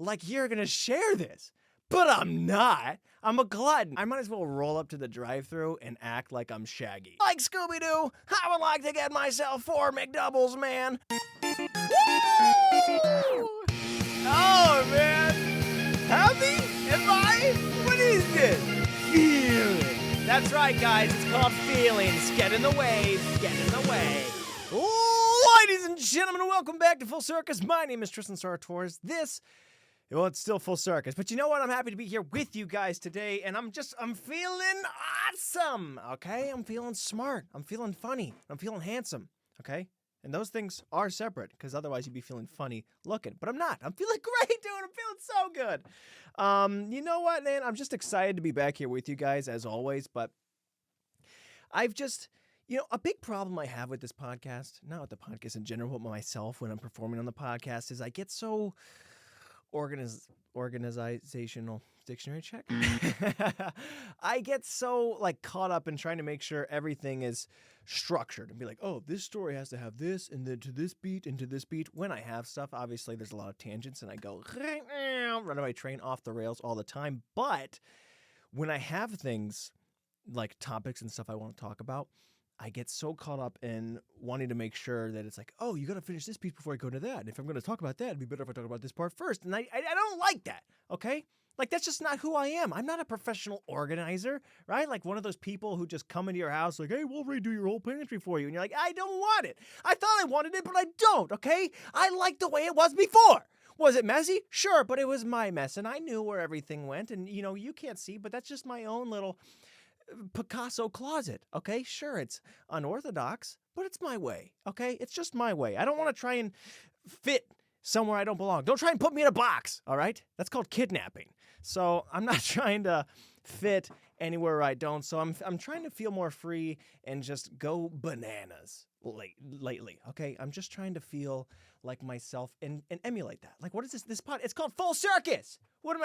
like you're going to share this. But I'm not. I'm a glutton. I might as well roll up to the drive-thru and act like I'm Shaggy. Like Scooby-Doo, I would like to get myself 4 McDoubles, man. Woo! Oh, man. Happy? Am I? What is this? Feeling. That's right, guys. It's called feelings. Get in the way. Get in the way. Ladies and gentlemen, welcome back to Full Circus. My name is Tristan Sartoris. Well, it's still Full Circus, but you know what? I'm happy to be here with you guys today, and I'm feeling awesome, okay? I'm feeling smart. I'm feeling funny. I'm feeling handsome, okay? And those things are separate, because otherwise you'd be feeling funny looking, but I'm not. I'm feeling great, dude. I'm feeling so good. You know what, man? I'm just excited to be back here with you guys, as always, but I've just... a big problem I have with this podcast, not with the podcast in general, but myself when I'm performing on the podcast, is I get so organizational dictionary check. I get so caught up in trying to make sure everything is structured and be like, oh, this story has to have this and then to this beat and to this beat. When I have stuff, obviously there's a lot of tangents and I go run my train off the rails all the time. But when I have things like topics and stuff I want to talk about, I get so caught up in wanting to make sure that it's like, oh, you got to finish this piece before I go to that. And if I'm going to talk about that, it'd be better if I talk about this part first. And I don't like that, okay? That's just not who I am. I'm not a professional organizer, right? Like one of those people who just come into your house like, hey, we'll redo your whole pantry for you. And you're like, I don't want it. I thought I wanted it, but I don't, okay? I like the way it was before. Was it messy? Sure, but it was my mess. And I knew where everything went. And, you can't see, but that's just my own little Picasso closet, okay? Sure, it's unorthodox, but it's my way, okay? It's just my way. I don't want to try and fit somewhere I don't belong. Don't try and put me in a box, all right? That's called kidnapping. So I'm not trying to fit anywhere I don't. So I'm trying to feel more free and just go bananas lately, okay? I'm just trying to feel like myself and emulate that. Like, what is this pod? It's called Full Circus. What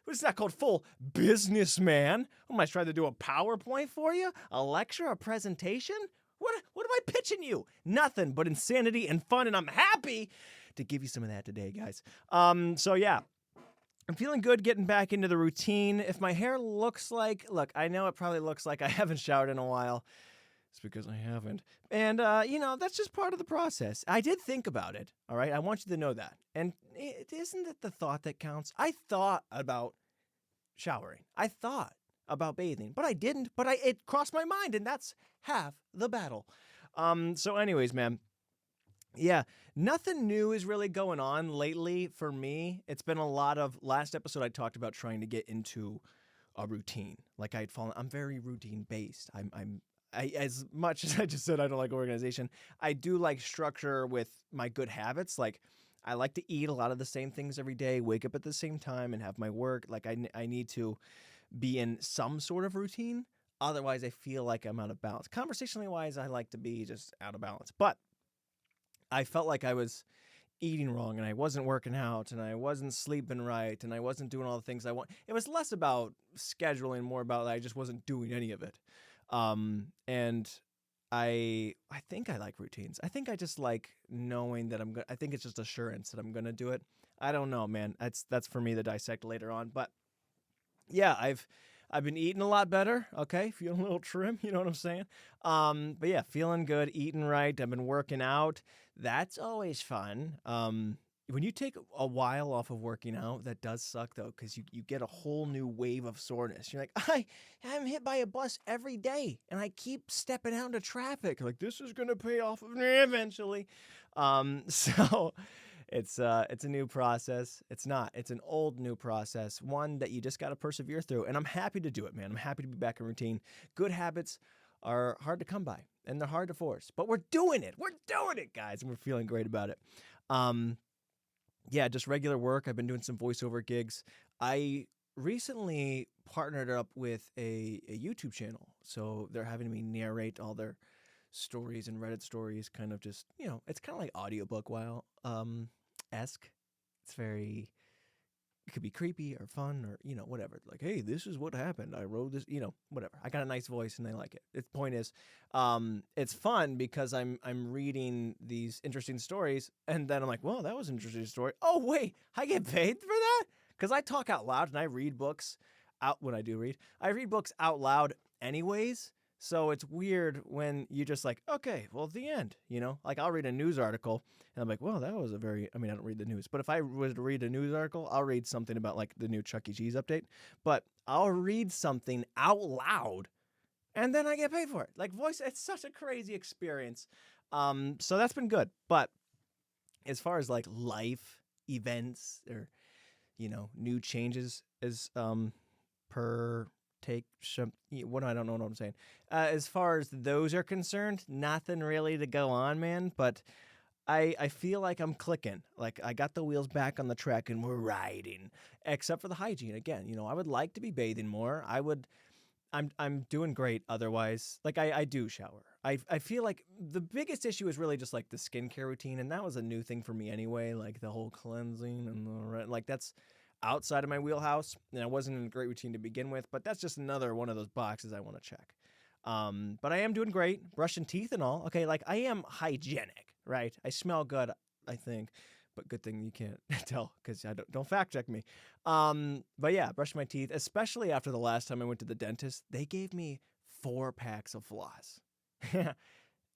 is that called? Full Businessman? What am I trying to do? A PowerPoint for you? A lecture? A presentation? What am I pitching you? Nothing but insanity and fun, and I'm happy to give you some of that today, guys. So yeah. I'm feeling good getting back into the routine. If my hair looks like... Look, I know it probably looks like I haven't showered in a while. It's because I haven't. And, that's just part of the process. I did think about it, all right? I want you to know that. And isn't it the thought that counts? I thought about showering. I thought about bathing. But I didn't. But it crossed my mind, and that's half the battle. So anyways, man. Yeah, nothing new is really going on lately for me. It's been a lot of... Last episode, I talked about trying to get into a routine. Like I'm very routine-based. As much as I just said I don't like organization, I do like structure with my good habits. Like, I like to eat a lot of the same things every day, wake up at the same time, and have my work. Like, I need to be in some sort of routine. Otherwise, I feel like I'm out of balance. Conversationally wise, I like to be just out of balance. But I felt like I was eating wrong, and I wasn't working out, and I wasn't sleeping right, and I wasn't doing all the things I want. It was less about scheduling, more about I just wasn't doing any of it. And I think I like routines. I think I just like knowing that I think it's just assurance that I'm going to do it. I don't know, man. That's for me to dissect later on. But yeah, I've been eating a lot better. Okay. Feeling a little trim. You know what I'm saying? But yeah, feeling good, eating right. I've been working out. That's always fun. When you take a while off of working out, that does suck, though, because you get a whole new wave of soreness. You're like, I'm hit by a bus every day, and I keep stepping out into traffic. Like, this is going to pay off eventually. So it's a new process. It's not. It's an old new process, one that you just got to persevere through, and I'm happy to do it, man. I'm happy to be back in routine. Good habits are hard to come by, and they're hard to force, but we're doing it. We're doing it, guys, and we're feeling great about it. Yeah, just regular work. I've been doing some voiceover gigs. I recently partnered up with a YouTube channel. So they're having me narrate all their stories and Reddit stories, kind of just, it's kind of like audiobook esque. It's very it could be creepy or fun or, whatever. Like, hey, this is what happened. I wrote this, whatever. I got a nice voice and they like it. The point is, it's fun because I'm reading these interesting stories and then I'm like, well, that was an interesting story. Oh, wait, I get paid for that? Because I talk out loud and I read books out when I do read. I read books out loud anyways. So it's weird when you just like, okay, well, the end, like I'll read a news article and I'm like, well, that was I don't read the news, but if I was to read a news article, I'll read something about like the new Chuck E. Cheese update, but I'll read something out loud and then I get paid for it. Like voice, it's such a crazy experience. So that's been good. But as far as like life events or, new changes is, per take some I don't know what I'm saying. As far as those are concerned, nothing really to go on, man. But I feel like I'm clicking. Like I got the wheels back on the track and we're riding. Except for the hygiene again. I would like to be bathing more. I'm doing great otherwise. Like I do shower. I feel like the biggest issue is really just like the skincare routine, and that was a new thing for me anyway. Like the whole cleansing and like that's outside of my wheelhouse, and I wasn't in a great routine to begin with, but that's just another one of those boxes I want to check. But I am doing great, brushing teeth and all. Okay, like I am hygienic, right? I smell good, I think, but good thing you can't tell because I don't fact check me. But yeah, brushing my teeth, especially after the last time I went to the dentist, they gave me 4 packs of floss.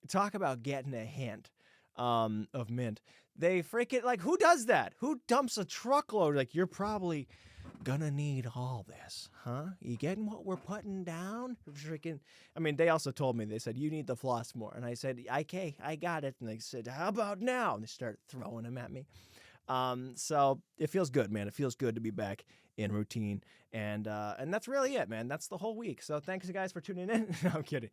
Talk about getting a hint. Of mint. They freaking, like, who does that? Who dumps a truckload? Like, you're probably gonna need all this, huh? You getting what we're putting down? Freaking, they also told me, they said, you need the floss more. And I said, okay, I got it. And they said, how about now? And they started throwing them at me. So it feels good, man. It feels good to be back in routine. And that's really it, man. That's the whole week. So thanks, guys, for tuning in. No, I'm kidding.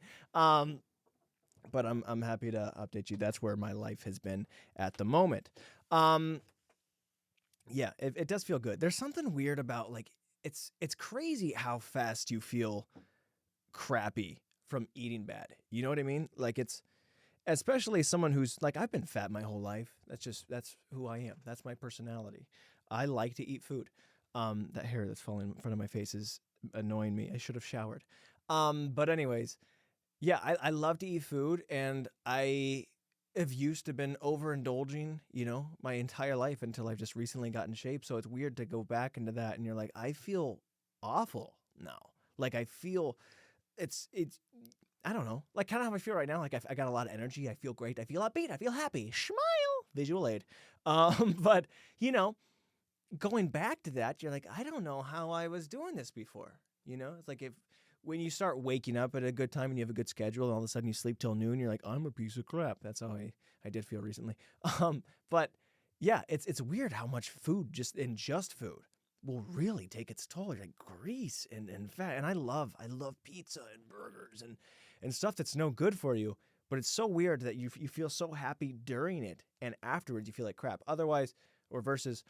But I'm happy to update you. That's where my life has been at the moment. Yeah, it does feel good. There's something weird about like it's crazy how fast you feel crappy from eating bad. You know what I mean? Like it's especially someone who's like I've been fat my whole life. That's who I am. That's my personality. I like to eat food. That hair that's falling in front of my face is annoying me. I should have showered. But anyways. Yeah, I love to eat food, and I have used to been overindulging, my entire life until I've just recently gotten in shape. So it's weird to go back into that, and you're like, I feel awful now. Like I feel, it's I don't know, like kind of how I feel right now. Like I got a lot of energy. I feel great. I feel upbeat. I feel happy. Smile. Visual aid. But going back to that, you're like, I don't know how I was doing this before. It's like when you start waking up at a good time and you have a good schedule and all of a sudden you sleep till noon, you're like, I'm a piece of crap. That's how I did feel recently. But yeah, it's weird how much food, just food, will really take its toll. You're like grease and fat. And I love pizza and burgers and stuff that's no good for you. But it's so weird that you feel so happy during it and afterwards you feel like crap. Otherwise, or versus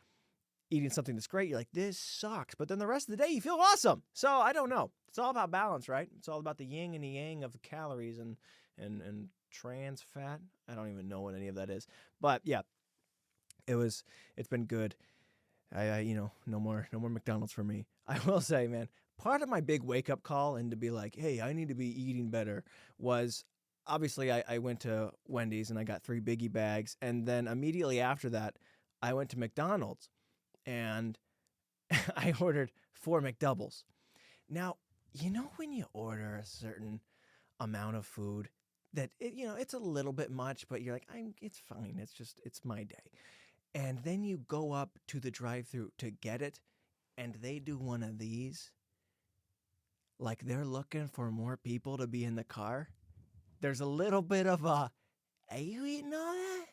eating something that's great, you're like, this sucks. But then the rest of the day, you feel awesome. So I don't know. It's all about balance, right? It's all about the yin and the yang of the calories and trans fat. I don't even know what any of that is. But yeah, it's been good. I no more McDonald's for me. I will say, man, part of my big wake up call and to be like, hey, I need to be eating better was obviously I went to Wendy's and I got 3 biggie bags. And then immediately after that, I went to McDonald's. And I ordered 4 McDoubles. Now, when you order a certain amount of food that, it's a little bit much, but you're like, it's fine. It's my day. And then you go up to the drive-thru to get it, and they do one of these. Like they're looking for more people to be in the car. There's a little bit of are you eating all that?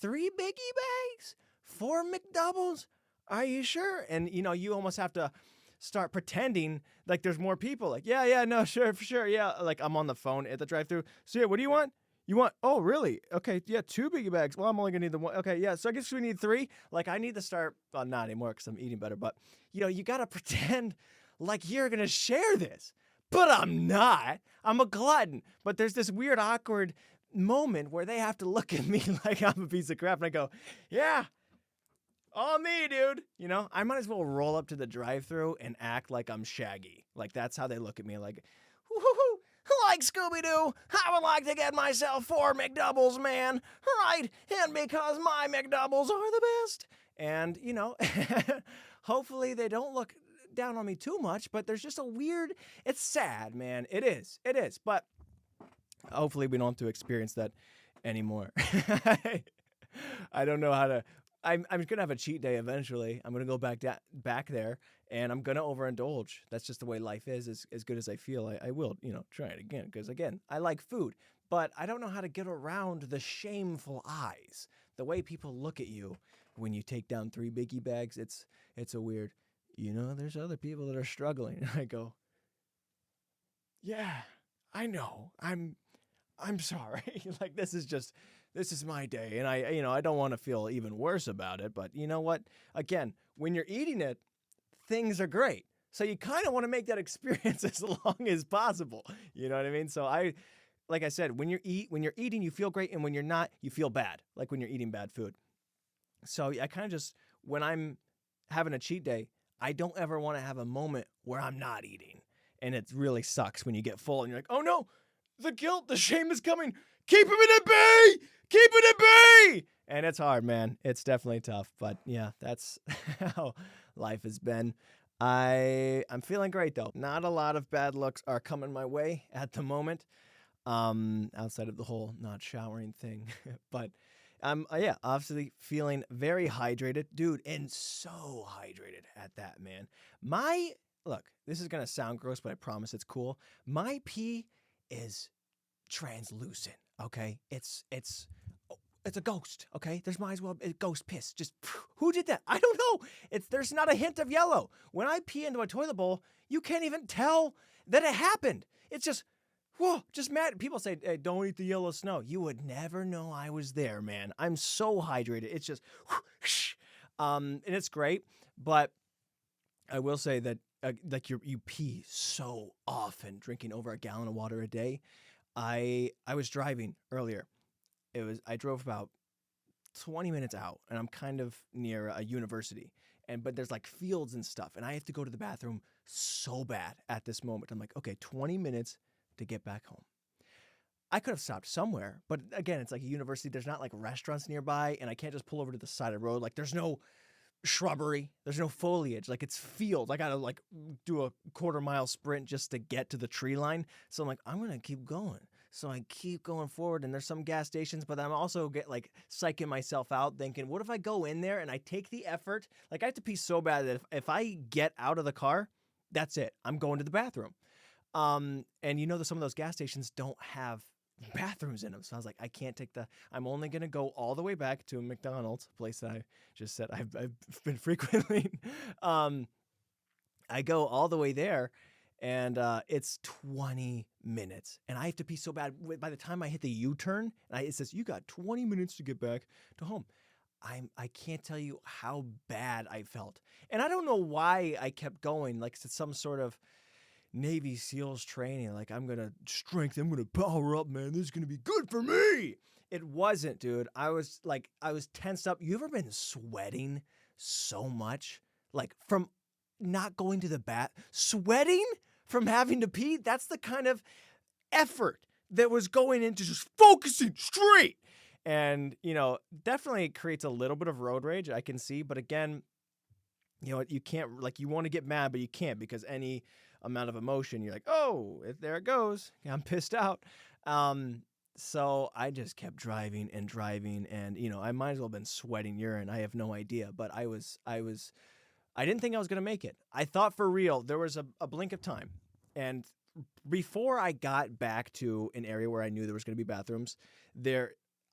3 biggie bags? 4 McDoubles? Are you sure? And, you almost have to start pretending like there's more people. Like, yeah, no, sure, for sure, yeah. Like, I'm on the phone at the drive-thru. So, yeah, what do you want? Oh, really? Okay, yeah, 2 biggie bags. Well, I'm only going to need the 1. Okay, yeah, so I guess we need 3. Like, I need to start, well, not anymore because I'm eating better. But, you got to pretend like you're going to share this. But I'm not. I'm a glutton. But there's this weird, awkward moment where they have to look at me like I'm a piece of crap. And I go, yeah. All me, dude. You know, I might as well roll up to the drive-thru and act like I'm Shaggy. Like, that's how they look at me. Like, hoo-hoo-hoo. Like Scooby-Doo, I would like to get myself 4 McDoubles, man. Right, and because my McDoubles are the best. And, you know, hopefully they don't look down on me too much, but there's just a weird, it's sad, man. It is. But hopefully we don't have to experience that anymore. I don't know how to. I'm gonna have a cheat day eventually. I'm gonna go back there, and I'm gonna overindulge. That's just the way life is. As good as I feel, I will, try it again. Because again, I like food, but I don't know how to get around the shameful eyes. The way people look at you when you take down 3 biggie bags. It's a weird. There's other people that are struggling. And I go, yeah, I know. I'm sorry. Like, this is my day. And I don't want to feel even worse about it. But you know what? Again, when you're eating it, things are great. So you kind of want to make that experience as long as possible. You know what I mean? So like I said, when you're eating, you feel great. And when you're not, you feel bad. Like when you're eating bad food. So I kind of just, when I'm having a cheat day, I don't ever want to have a moment where I'm not eating. And it really sucks when you get full and you're like, oh no, the guilt, the shame is coming. Keep him at bay! Keep it at bay! And it's hard, man. It's definitely tough. But yeah, that's how life has been. I'm feeling great, though. Not a lot of bad looks are coming my way at the moment, outside of the whole not showering thing. But yeah, obviously feeling very hydrated. Dude, and so hydrated at that, man. Look, this is going to sound gross, but I promise it's cool. My pee is translucent, okay? It's a ghost, okay? There's might as well be ghost piss. Just, who did that? I don't know. There's not a hint of yellow. When I pee into a toilet bowl, you can't even tell that it happened. It's just, whoa, just mad. People say, hey, don't eat the yellow snow. You would never know I was there, man. I'm so hydrated. It's just, whoosh. And it's great. But I will say that, like you pee so often, drinking over a gallon of water a day. I was driving earlier. I drove about 20 minutes out, and I'm kind of near a university, but there's like fields and stuff, and I have to go to the bathroom so bad at this moment. I'm like, okay, 20 minutes to get back home. I could have stopped somewhere, but again, it's like a university. There's not like restaurants nearby, and I can't just pull over to the side of the road. Like, there's no shrubbery, there's no foliage, like it's fields. I gotta like do a 1/4 mile sprint just to get to the tree line. So I'm like, I'm gonna keep going. So I keep going forward, and there's some gas stations, but I'm also psyching myself out, thinking, what if I go in there and I take the effort? Like, I have to pee so bad that if I get out of the car, that's it. I'm going to the bathroom. And some of those gas stations don't have bathrooms in them. So I was like, I can't I'm only going to go all the way back to a McDonald's, place that I just said I've been frequently. I go all the way there, and it's 20 minutes. And I have to pee so bad. By the time I hit the U-turn, it says, you got 20 minutes to get back to home. I can't tell you how bad I felt. And I don't know why I kept going. Like, it's some sort of Navy SEALs training. Like, I'm going to power up, man. This is going to be good for me. It wasn't, dude. I was tensed up. You ever been sweating so much? Like, from not going to the sweating from having to pee? That's the kind of effort that was going into just focusing straight. And, definitely creates a little bit of road rage, I can see. But again, you can't, like, you want to get mad, but you can't, because any amount of emotion, you're like, oh, there it goes. I'm pissed out. So I just kept driving, and I might as well have been sweating urine. I have no idea, but I didn't think I was going to make it. I thought for real, there was a blink of time. And before I got back to an area where I knew there was going to be bathrooms,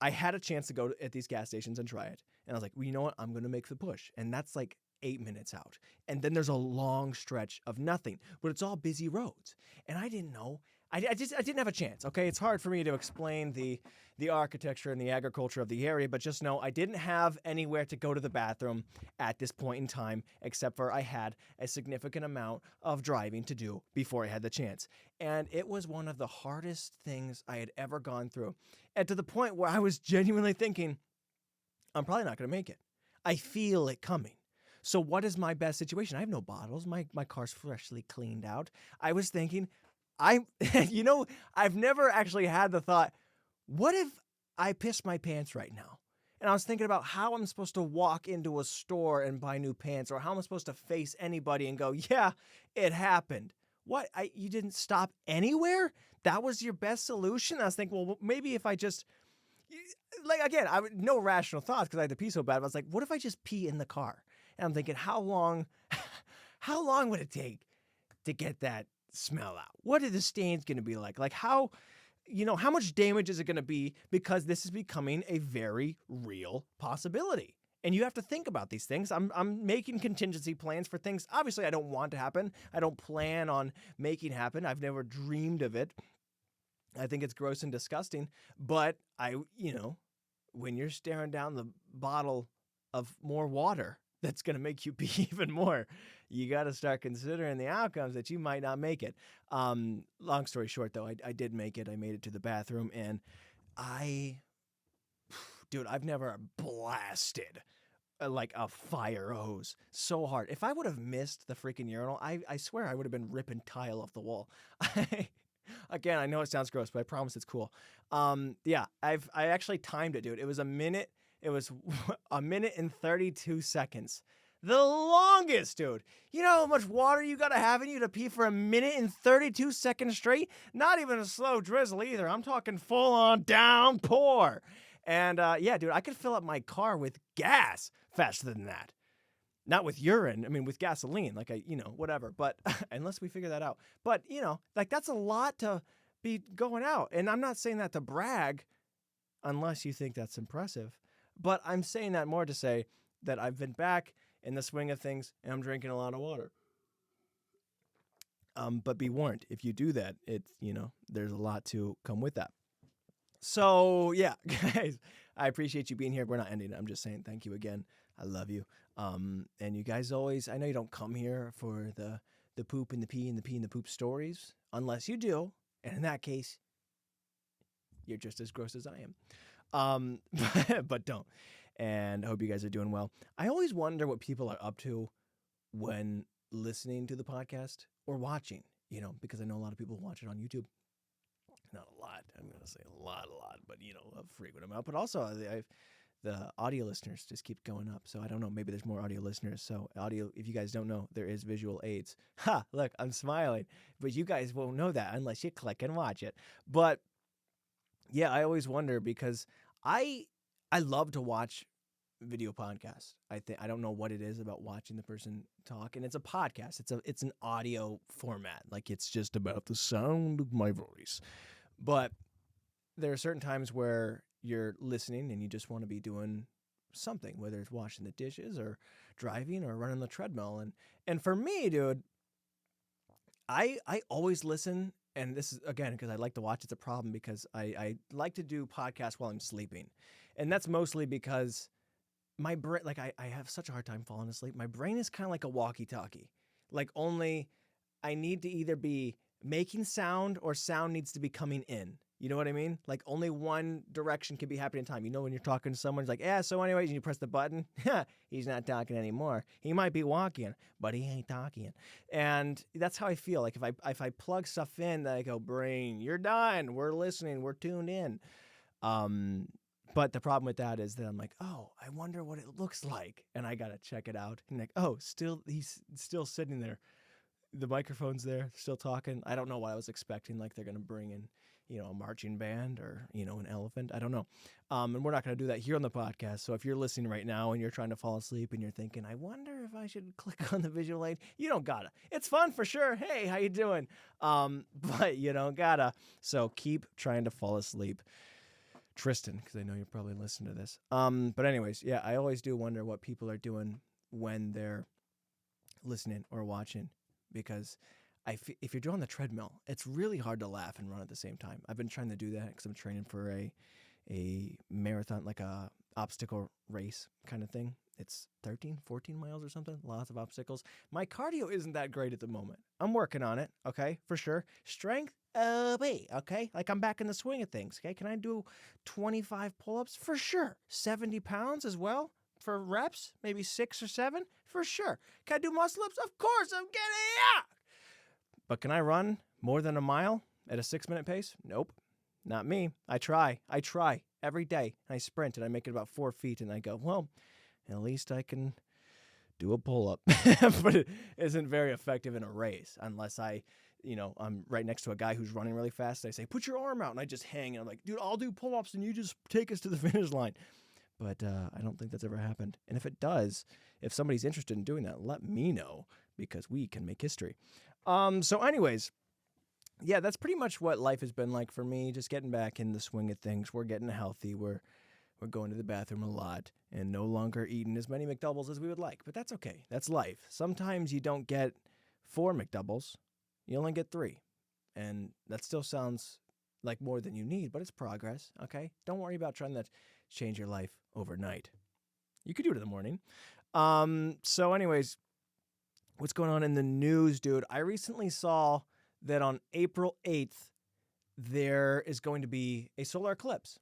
I had a chance to go at these gas stations and try it. And I was like, well, you know what? I'm going to make the push. And that's like 8 minutes out. And then there's a long stretch of nothing, but it's all busy roads. And I didn't know. I didn't have a chance. Okay. It's hard for me to explain the architecture and the agriculture of the area, but just know I didn't have anywhere to go to the bathroom at this point in time, except for I had a significant amount of driving to do before I had the chance. And it was one of the hardest things I had ever gone through. And to the point where I was genuinely thinking, I'm probably not going to make it. I feel it coming. So what is my best situation? I have no bottles. My car's freshly cleaned out. I was thinking, I've never actually had the thought, what if I piss my pants right now? And I was thinking about how I'm supposed to walk into a store and buy new pants, or how I'm supposed to face anybody and go, yeah, it happened. What? You didn't stop anywhere? That was your best solution? I was thinking, well, maybe if I just, like, again, no rational thoughts because I had to pee so bad. But I was like, what if I just pee in the car? And I'm thinking, how long would it take to get that smell out? What are the stains going to be like? Like how much damage is it going to be? Because this is becoming a very real possibility. And you have to think about these things. I'm making contingency plans for things. Obviously, I don't want to happen. I don't plan on making happen. I've never dreamed of it. I think it's gross and disgusting. But when you're staring down the bottle of more water that's going to make you pee even more, you got to start considering the outcomes that you might not make it. Long story short, though, I did make it. I made it to the bathroom, and I've never blasted like a fire hose so hard. If I would have missed the freaking urinal, I swear I would have been ripping tile off the wall. Again, I know it sounds gross, but I promise it's cool. I actually timed it, dude. It was a minute. It was a minute and 32 seconds. The longest, dude. You know how much water you gotta have in you to pee for a minute and 32 seconds straight? Not even a slow drizzle either. I'm talking full-on downpour. And dude, I could fill up my car with gas faster than that. Not with urine. I mean, with gasoline, whatever. But unless we figure that out. But, that's a lot to be going out. And I'm not saying that to brag, unless you think that's impressive. But I'm saying that more to say that I've been back in the swing of things and I'm drinking a lot of water. But be warned, if you do that, there's a lot to come with that. So, yeah, guys, I appreciate you being here. We're not ending it. I'm just saying thank you again. I love you. And you guys always, I know you don't come here for the poop and the pee and the pee and the poop stories, unless you do. And in that case, you're just as gross as I am. But don't. And I hope you guys are doing well. I always wonder what people are up to when listening to the podcast or watching, because I know a lot of people watch it on YouTube. Not a lot. I'm going to say a lot, but, a frequent amount. But also, the audio listeners just keep going up. So I don't know. Maybe there's more audio listeners. So audio, if you guys don't know, there is visual aids. Ha! Look, I'm smiling. But you guys won't know that unless you click and watch it. But, yeah, I always wonder because I love to watch video podcasts. I don't know what it is about watching the person talk, and it's a podcast. It's an audio format. Like, it's just about the sound of my voice. But there are certain times where you're listening and you just want to be doing something, whether it's washing the dishes or driving or running the treadmill. And for me, dude, I always listen. And this is, again, because I like to watch. It's a problem because I like to do podcasts while I'm sleeping. And that's mostly because my brain, I have such a hard time falling asleep. My brain is kind of like a walkie-talkie. Only I need to either be making sound or sound needs to be coming in. You know what I mean? Only one direction can be happening in time. When you're talking to someone, it's like, yeah, so anyways, and you press the button, he's not talking anymore. He might be walking, but he ain't talking. And that's how I feel. If I plug stuff in, then I go, brain, you're done. We're listening. We're tuned in. But the problem with that is that I'm like, oh, I wonder what it looks like. And I got to check it out. And he's still sitting there. The microphone's there, still talking. I don't know what I was expecting. They're going to bring in, a marching band or, an elephant. I don't know. And we're not going to do that here on the podcast. So if you're listening right now and you're trying to fall asleep and you're thinking, I wonder if I should click on the visual aid, you don't gotta. It's fun for sure. Hey, how you doing? But you don't gotta. So keep trying to fall asleep. Tristan, because I know you're probably listening to this. But anyways, yeah, I always do wonder what people are doing when they're listening or watching, because if you're doing the treadmill, it's really hard to laugh and run at the same time. I've been trying to do that because I'm training for a marathon, like a obstacle race kind of thing. It's 13, 14 miles or something. Lots of obstacles. My cardio isn't that great at the moment. I'm working on it, okay, for sure. Strength, okay? I'm back in the swing of things, okay? Can I do 25 pull-ups? For sure. 70 pounds as well? for reps? Maybe 6 or 7? For sure. Can I do muscle-ups? Of course, I'm getting it. But can I run more than a mile at a 6-minute pace? Nope. Not me. I try every day. And I sprint and I make it about 4 feet and I go, well, at least I can do a pull-up. But it isn't very effective in a race unless I'm right next to a guy who's running really fast. I say, put your arm out. And I just hang. And I'm like, dude, I'll do pull-ups and you just take us to the finish line. But I don't think that's ever happened. And if it does, if somebody's interested in doing that, let me know because we can make history. So anyways, yeah, that's pretty much what life has been like for me. Just getting back in the swing of things. We're getting healthy. We're going to the bathroom a lot and no longer eating as many McDoubles as we would like. But that's okay. That's life. Sometimes you don't get 4 McDoubles. You only get 3. And that still sounds like more than you need, but it's progress, okay? Don't worry about trying to change your life overnight. You could do it in the morning. So anyways, what's going on in the news, dude? I recently saw that on April 8th, there is going to be a solar eclipse.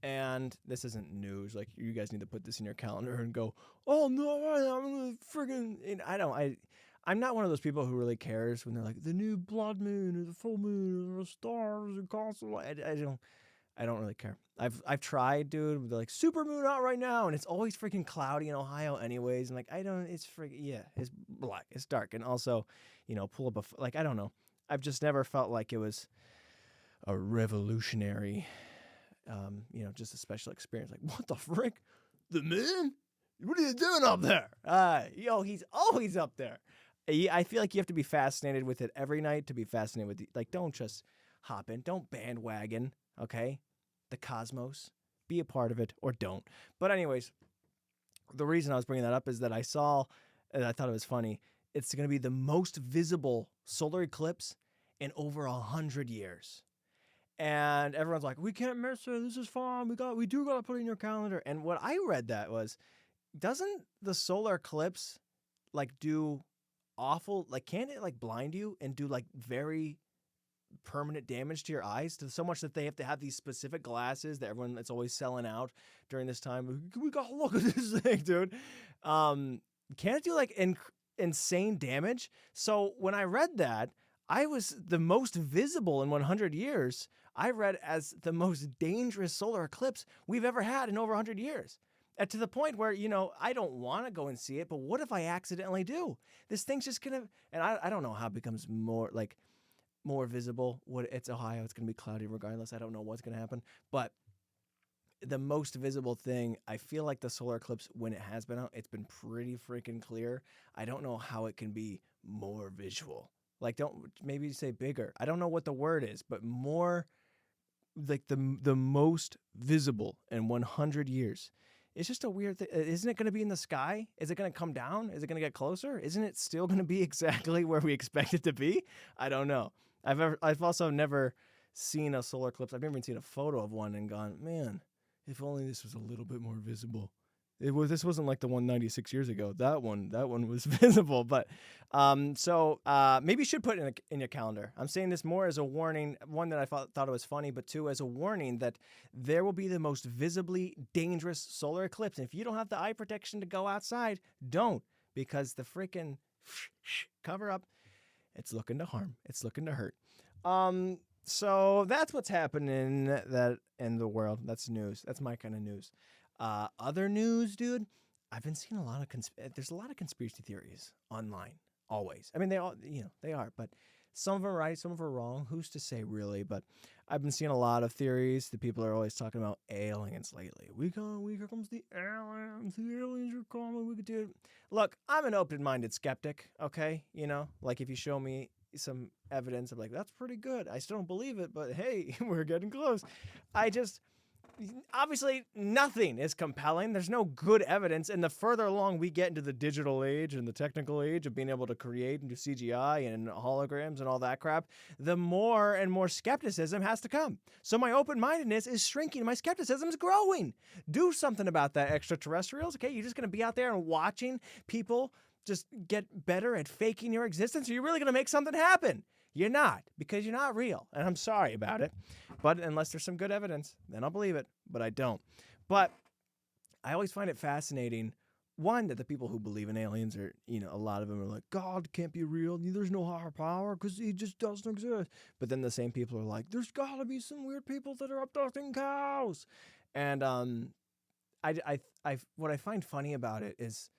And this isn't news. Like, you guys need to put this in your calendar and go, oh, no, I'm going to friggin'... I'm not one of those people who really cares when they're like, the new blood moon or the full moon or the stars and constellations. I don't really care. I've tried, dude. They're like, super moon out right now, and it's always freaking cloudy in Ohio anyways. And like, it's it's black, it's dark. And also, pull up I don't know. I've just never felt like it was a revolutionary, just a special experience. Like, what the frick? The moon? What are you doing up there? He's always up there. I feel like you have to be fascinated with it every night to be fascinated with it. Like, don't just hop in. Don't bandwagon, okay? The cosmos. Be a part of it or don't. But anyways, the reason I was bringing that up is that I saw, and I thought it was funny, it's going to be the most visible solar eclipse in over 100 years. And everyone's like, we can't miss it. This is fun. We do got to put it in your calendar. And what I read that was, doesn't the solar eclipse do awful, can't it blind you and do very permanent damage to your eyes to so much that they have to have these specific glasses that everyone that's always selling out during this time? We gotta look at this thing, dude. Can it do insane damage? So when I read that, I was the most visible in 100 years. I read as the most dangerous solar eclipse we've ever had in over 100 years. And to the point where, I don't want to go and see it, but what if I accidentally do? This thing's just going to, and I don't know how it becomes more visible. It's Ohio, it's going to be cloudy regardless. I don't know what's going to happen. But the most visible thing, I feel like the solar eclipse, when it has been out, it's been pretty freaking clear. I don't know how it can be more visual. Maybe say bigger. I don't know what the word is, but more, the most visible in 100 years. It's just a weird thing. Isn't it going to be in the sky? Is it going to come down? Is it going to get closer? Isn't it still going to be exactly where we expect it to be? I don't know. I've also never seen a solar eclipse. I've never even seen a photo of one and gone, man, if only this was a little bit more visible. This wasn't like the one 96 years ago. That one was visible. But maybe you should put it in your calendar. I'm saying this more as a warning. One, that I thought it was funny, but two, as a warning that there will be the most visibly dangerous solar eclipse. And if you don't have the eye protection to go outside, don't, because the freaking cover up, it's looking to harm. It's looking to hurt. So that's what's happening in the world. That's news. That's my kind of news. Other news, dude, I've been seeing a lot of there's a lot of conspiracy theories online, always. I mean, they all, they are, but some of them are right, some of them are wrong. Who's to say, really? But I've been seeing a lot of theories. The people are always talking about aliens lately. Here comes the aliens. The aliens are coming. We could do it. Look, I'm an open-minded skeptic, okay? If you show me some evidence, I'm like, that's pretty good. I still don't believe it, but hey, we're getting close. Obviously, nothing is compelling. There's no good evidence. And the further along we get into the digital age and the technical age of being able to create and do CGI and holograms and all that crap, the more and more skepticism has to come. So my open-mindedness is shrinking. My skepticism is growing. Do something about that, extraterrestrials. Okay, you're just going to be out there and watching people just get better at faking your existence? Or you're really going to make something happen? You're not, because you're not real. And I'm sorry about it. But unless there's some good evidence, then I'll believe it. But I don't. But I always find it fascinating. One, that the people who believe in aliens are, a lot of them are like, God can't be real. There's no higher power because he just doesn't exist. But then the same people are like, there's got to be some weird people that are abducting cows. And what I find funny about it is,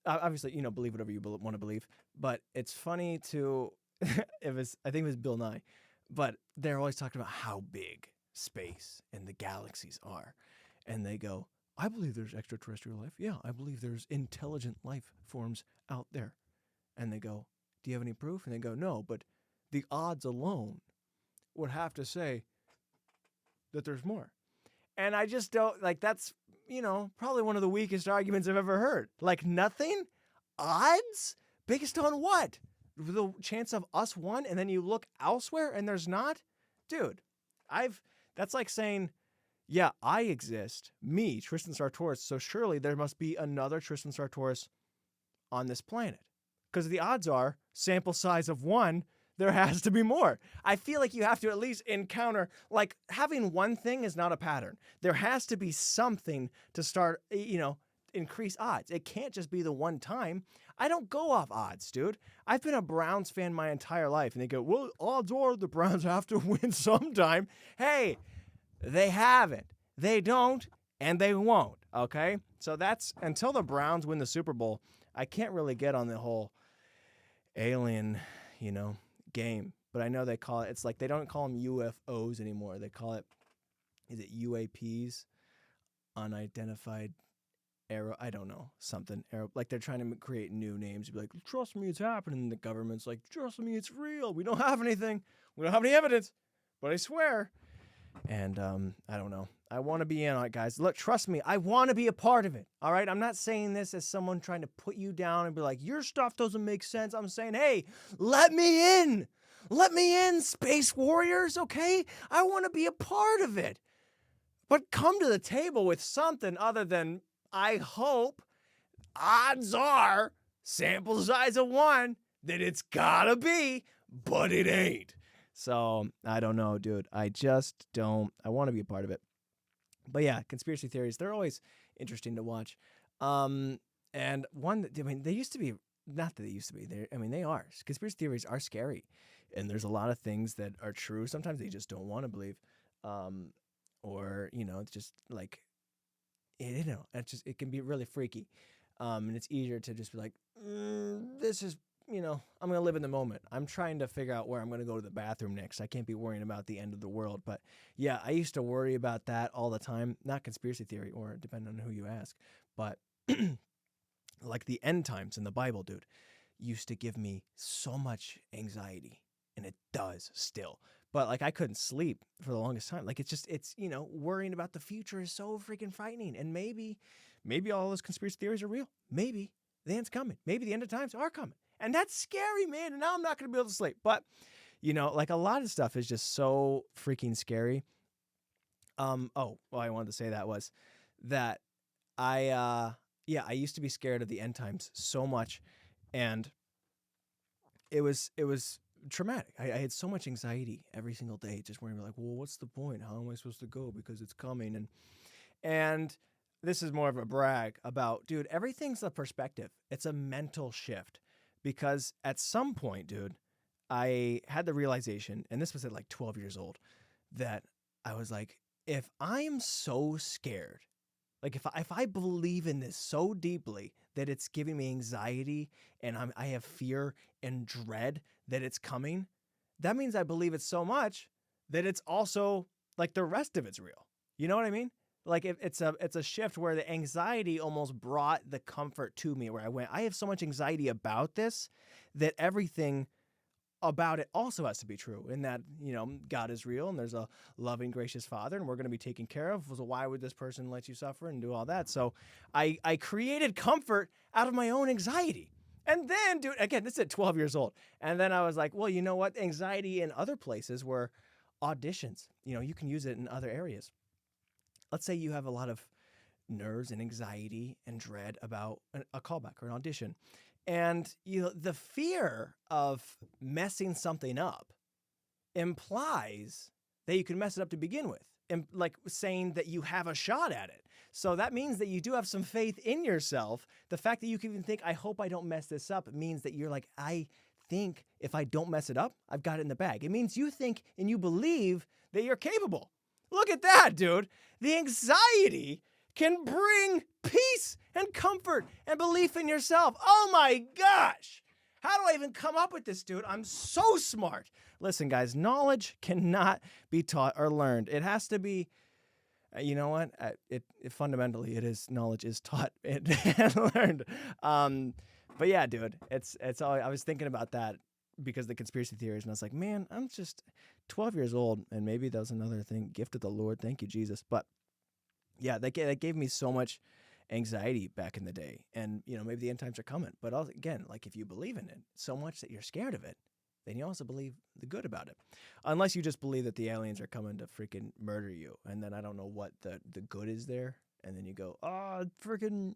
obviously, believe whatever you want to believe. But it's funny to, I think it was Bill Nye, but they're always talking about how big space and the galaxies are. And they go, I believe there's extraterrestrial life. Yeah, I believe there's intelligent life forms out there. And they go, do you have any proof? And they go, no, but the odds alone would have to say that there's more. And I just don't, like, that's, probably one of the weakest arguments I've ever heard. Like, nothing? Odds? Based on what? The chance of us one, and then you look elsewhere and there's not? Dude, that's like saying, yeah, I exist, me, Tristan Sartoris, so surely there must be another Tristan Sartoris on this planet. Because the odds are, sample size of one, there has to be more. I feel like you have to at least encounter, like, having one thing is not a pattern. There has to be something to start, increase odds. It can't just be the one time. I don't go off odds, dude. I've been a Browns fan my entire life, and they go, well, odds are the Browns have to win sometime. Hey, they haven't, they don't, and they won't, okay? So that's, until the Browns win the Super Bowl, I can't really get on the whole alien, game. But I know they call it, it's like they don't call them UFOs anymore. They call it, is it UAPs? Unidentified aero, I don't know, something. Like they're trying to create new names. Be like, trust me, it's happening. And the government's like, trust me, it's real. We don't have anything. We don't have any evidence. But I swear. And I don't know. I want to be in on it, guys. Look, trust me, I want to be a part of it. All right? I'm not saying this as someone trying to put you down and be like, your stuff doesn't make sense. I'm saying, hey, let me in. Let me in, Space Warriors, okay? I want to be a part of it. But come to the table with something other than, I hope, odds are, sample size of one, that it's gotta be, but it ain't. So, I don't know, dude. I just don't. I want to be a part of it. But yeah, conspiracy theories, they're always interesting to watch. And one that, they used to be, not that they used to be, they are. Conspiracy theories are scary. And there's a lot of things that are true. Sometimes they just don't want to believe. Or, it's just like, it can be really freaky. And it's easier to just be like, this is, I'm going to live in the moment. I'm trying to figure out where I'm going to go to the bathroom next. I can't be worrying about the end of the world. But yeah, I used to worry about that all the time. Not conspiracy theory, or depending on who you ask. But like the end times in the Bible, dude, used to give me so much anxiety. And it does still. But like I couldn't sleep for the longest time. Like it's worrying about the future is so freaking frightening. And maybe all those conspiracy theories are real. Maybe the end's coming. Maybe the end of times are coming. And that's scary, man. And now I'm not going to be able to sleep. But, like a lot of stuff is just so freaking scary. I wanted to say that I used to be scared of the end times so much. And it was traumatic. I had so much anxiety every single day, just worrying like, well, what's the point? How am I supposed to go? Because it's coming. And this is more of a brag about, dude, everything's a perspective. It's a mental shift. Because at some point, dude, I had the realization, and this was at like 12 years old, that I was like, if I'm so scared, like if I believe in this so deeply that it's giving me anxiety and I have fear and dread that it's coming, that means I believe it so much that it's also like the rest of it's real. You know what I mean? Like it's a shift where the anxiety almost brought the comfort to me, where I have so much anxiety about this that everything about it also has to be true, in that, God is real and there's a loving, gracious Father and we're going to be taken care of. So why would this person let you suffer and do all that? So I created comfort out of my own anxiety. And then, dude, again, this is at 12 years old. And then I was like, well, you know what? Anxiety in other places were auditions. You can use it in other areas. Let's say you have a lot of nerves and anxiety and dread about a callback or an audition. And the fear of messing something up implies that you can mess it up to begin with. like saying that you have a shot at it. So that means that you do have some faith in yourself. The fact that you can even think, I hope I don't mess this up, means that you're like, I think if I don't mess it up, I've got it in the bag. It means you think and you believe that you're capable. Look at that, dude. The anxiety can bring peace and comfort and belief in yourself. Oh my gosh. How do I even come up with this, dude? I'm so smart. Listen, guys, knowledge cannot be taught or learned. It has to be, you know what? It fundamentally, it is, knowledge is taught and learned. But yeah, dude, it's all, I was thinking about that because of the conspiracy theories, and I was like, man, I'm just 12 years old, and maybe that was another thing, gift of the Lord, thank you, Jesus. But yeah, that gave me so much anxiety back in the day, and maybe the end times are coming. But also, again, like if you believe in it so much that you're scared of it, then you also believe the good about it. Unless you just believe that the aliens are coming to freaking murder you, and then I don't know what the good is there, and then you go, oh, freaking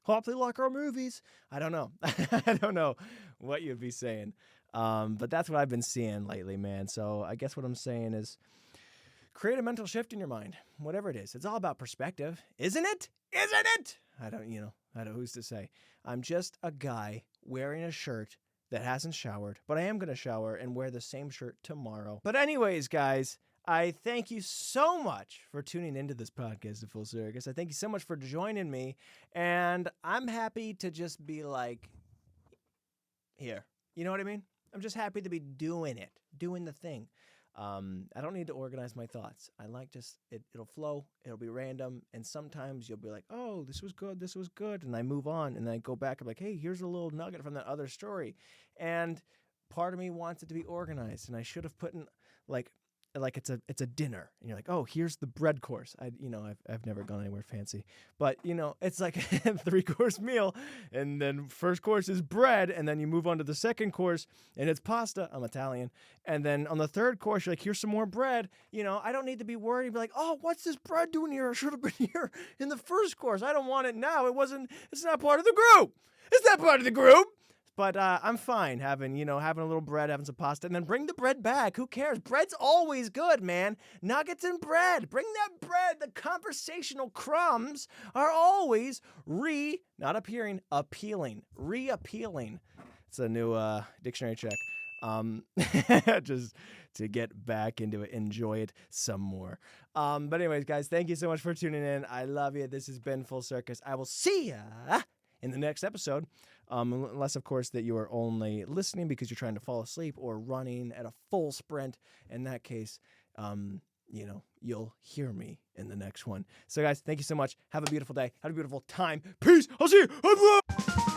hopefully like our movies. I don't know. I don't know what you'd be saying. But that's what I've been seeing lately, man. So I guess what I'm saying is create a mental shift in your mind, whatever it is. It's all about perspective, isn't it? Isn't it? I don't know who's to say. I'm just a guy wearing a shirt that hasn't showered, but I am going to shower and wear the same shirt tomorrow. But anyways, guys, I thank you so much for tuning into this podcast of Full Circus. I thank you so much for joining me, and I'm happy to just be like, here. You know what I mean? I'm just happy to be doing it, doing the thing. I don't need to organize my thoughts. I like just, it'll flow, it'll be random, and sometimes you'll be like, oh, this was good, and I move on, and then I go back, I'm like, hey, here's a little nugget from that other story, and part of me wants it to be organized, and I should have put in, like it's a dinner, and you're like, oh, here's the bread course. I've never gone anywhere fancy, but it's like a 3-course meal, and then first course is bread, and then you move on to the second course, and it's pasta. I'm Italian, and then on the third course, you're like, here's some more bread. I don't need to be worried and be like, oh, what's this bread doing here? I should have been here in the first course. I don't want it now. It's not part of the group. It's not part of the group. But I'm fine having a little bread, having some pasta, and then bring the bread back. Who cares? Bread's always good, man. Nuggets and bread. Bring that bread. The conversational crumbs are always appealing. Reappealing. It's a new dictionary check. Just to get back into it, enjoy it some more. But anyways, guys, thank you so much for tuning in. I love you. This has been Full Circus. I will see ya in the next episode. Unless, of course, that you are only listening because you're trying to fall asleep or running at a full sprint. In that case, you'll hear me in the next one. So, guys, thank you so much. Have a beautiful day. Have a beautiful time. Peace. I'll see you.